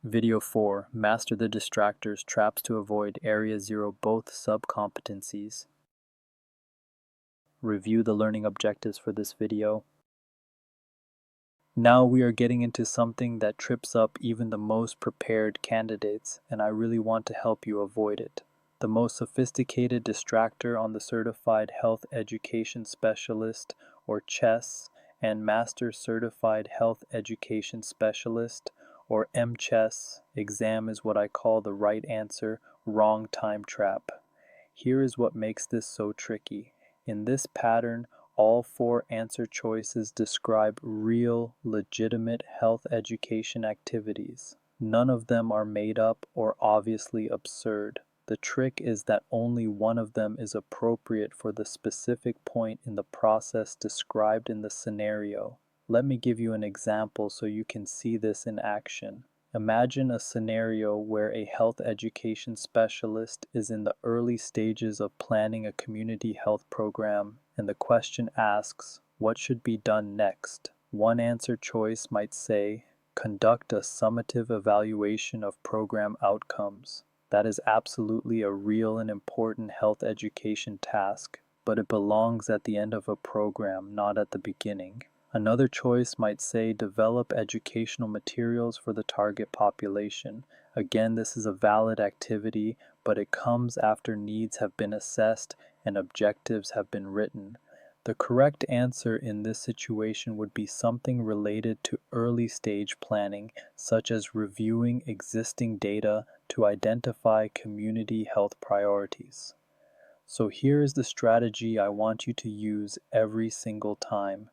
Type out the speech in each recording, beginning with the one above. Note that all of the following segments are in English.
Video 4. Master the distractors, traps to avoid Area 0 both sub-competencies. Review the learning objectives for this video. Now we are getting into something that trips up even the most prepared candidates, and I really want to help you avoid it. The most sophisticated distractor on the Certified Health Education Specialist, or CHES, and Master Certified Health Education Specialist, or MCHES, exam is what I call the right answer, wrong time trap. Here is what makes this so tricky. In this pattern, all 4 answer choices describe real, legitimate health education activities. None of them are made up or obviously absurd. The trick is that only one of them is appropriate for the specific point in the process described in the scenario. Let me give you an example so you can see this in action. Imagine a scenario where a health education specialist is in the early stages of planning a community health program, and the question asks, what should be done next? One answer choice might say, conduct a summative evaluation of program outcomes. That is absolutely a real and important health education task, but it belongs at the end of a program, not at the beginning. Another choice might say develop educational materials for the target population. Again, this is a valid activity, but it comes after needs have been assessed and objectives have been written. The correct answer in this situation would be something related to early stage planning, such as reviewing existing data to identify community health priorities. So here is the strategy I want you to use every single time.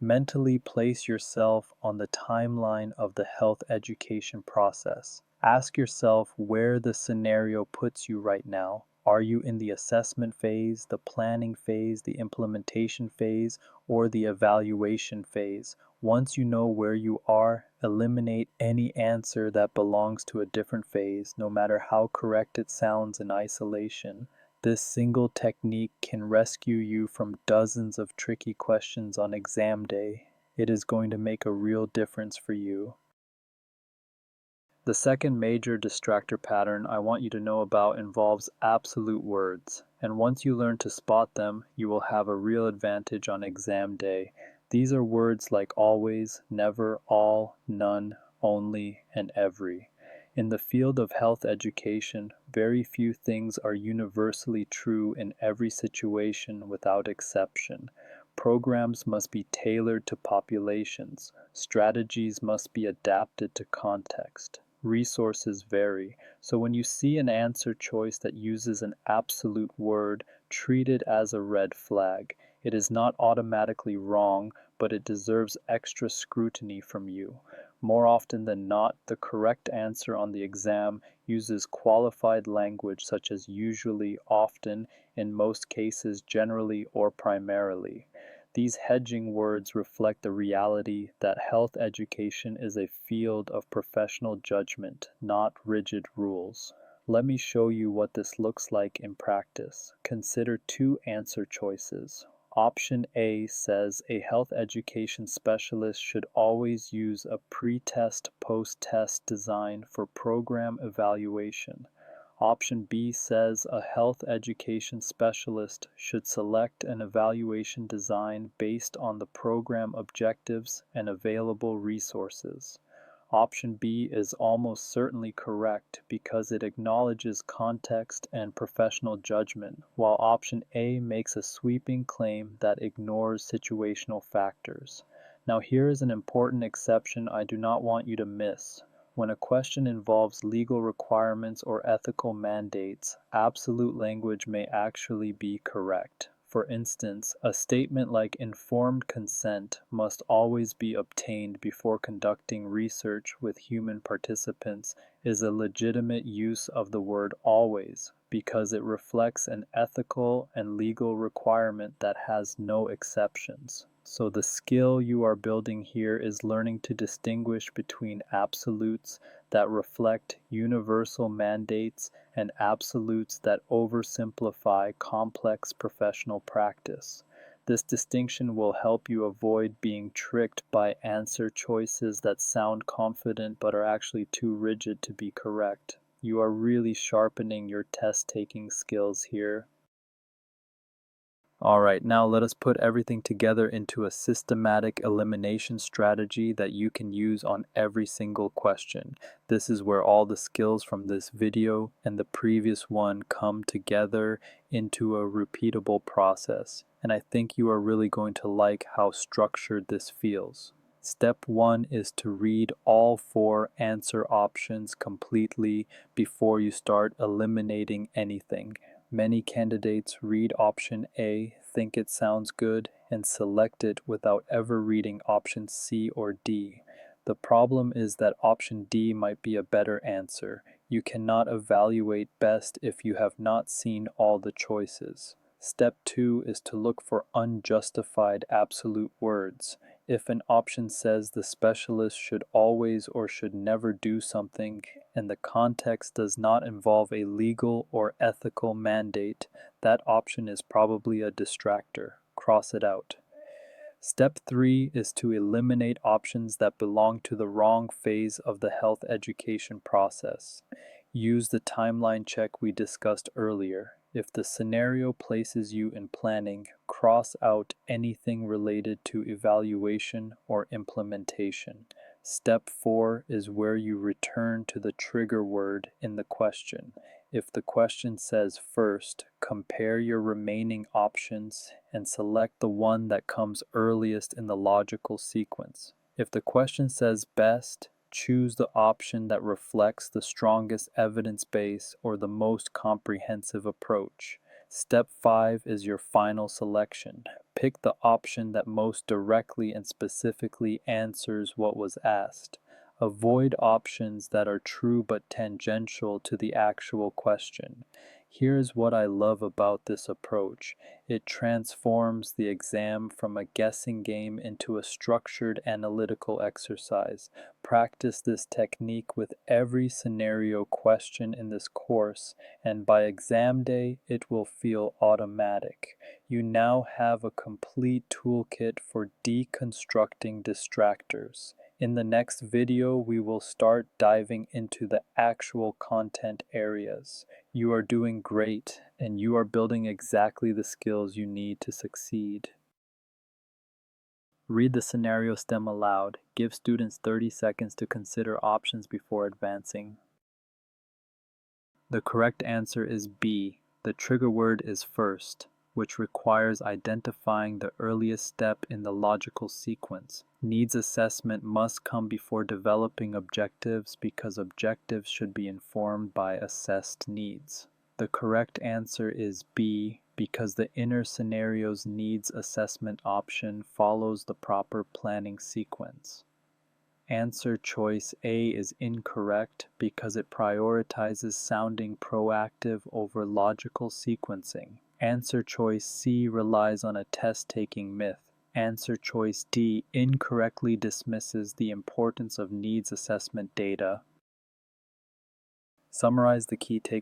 Mentally place yourself on the timeline of the health education process. Ask yourself where the scenario puts you right now. Are you in the assessment phase, the planning phase, the implementation phase, or the evaluation phase? Once you know where you are, eliminate any answer that belongs to a different phase, no matter how correct it sounds in isolation. This single technique can rescue you from dozens of tricky questions on exam day. It is going to make a real difference for you. The second major distractor pattern I want you to know about involves absolute words, and once you learn to spot them, you will have a real advantage on exam day. These are words like always, never, all, none, only, and every. In the field of health education, very few things are universally true in every situation without exception. Programs must be tailored to populations. Strategies must be adapted to context. Resources vary, so when you see an answer choice that uses an absolute word, treat it as a red flag. It is not automatically wrong, but it deserves extra scrutiny from you. More often than not, the correct answer on the exam uses qualified language such as usually, often, in most cases, generally, or primarily. These hedging words reflect the reality that health education is a field of professional judgment, not rigid rules. Let me show you what this looks like in practice. Consider 2 answer choices. Option A says a health education specialist should always use a pre-test, post-test design for program evaluation. Option B says a health education specialist should select an evaluation design based on the program objectives and available resources. Option B is almost certainly correct because it acknowledges context and professional judgment, while option A makes a sweeping claim that ignores situational factors. Now here is an important exception I do not want you to miss. When a question involves legal requirements or ethical mandates, absolute language may actually be correct. For instance, a statement like informed consent must always be obtained before conducting research with human participants is a legitimate use of the word always because it reflects an ethical and legal requirement that has no exceptions. So the skill you are building here is learning to distinguish between absolutes that reflect universal mandates and absolutes that oversimplify complex professional practice. This distinction will help you avoid being tricked by answer choices that sound confident but are actually too rigid to be correct. You are really sharpening your test-taking skills here. Alright, now let us put everything together into a systematic elimination strategy that you can use on every single question. This is where all the skills from this video and the previous one come together into a repeatable process. And I think you are really going to like how structured this feels. Step 1 is to read all 4 answer options completely before you start eliminating anything. Many candidates read option A, think it sounds good, and select it without ever reading option C or D. The problem is that option D might be a better answer. You cannot evaluate best if you have not seen all the choices. Step 2 is to look for unjustified absolute words. If an option says the specialist should always or should never do something, and the context does not involve a legal or ethical mandate, that option is probably a distractor. Cross it out. Step 3 is to eliminate options that belong to the wrong phase of the health education process. Use the timeline check we discussed earlier. If the scenario places you in planning, cross out anything related to evaluation or implementation. Step 4 is where you return to the trigger word in the question. If the question says first, compare your remaining options and select the one that comes earliest in the logical sequence. If the question says best, choose the option that reflects the strongest evidence base or the most comprehensive approach. Step 5 is your final selection. Pick the option that most directly and specifically answers what was asked. Avoid options that are true but tangential to the actual question. Here's what I love about this approach. It transforms the exam from a guessing game into a structured analytical exercise. Practice this technique with every scenario question in this course, and by exam day, it will feel automatic. You now have a complete toolkit for deconstructing distractors. In the next video, we will start diving into the actual content areas. You are doing great, and you are building exactly the skills you need to succeed. Read the scenario stem aloud. Give students 30 seconds to consider options before advancing. The correct answer is B. The trigger word is first, which requires identifying the earliest step in the logical sequence. Needs assessment must come before developing objectives because objectives should be informed by assessed needs. The correct answer is B because the inner scenario's needs assessment option follows the proper planning sequence. Answer choice A is incorrect because it prioritizes sounding proactive over logical sequencing. Answer choice C relies on a test-taking myth. Answer choice D incorrectly dismisses the importance of needs assessment data. Summarize the key takeaways.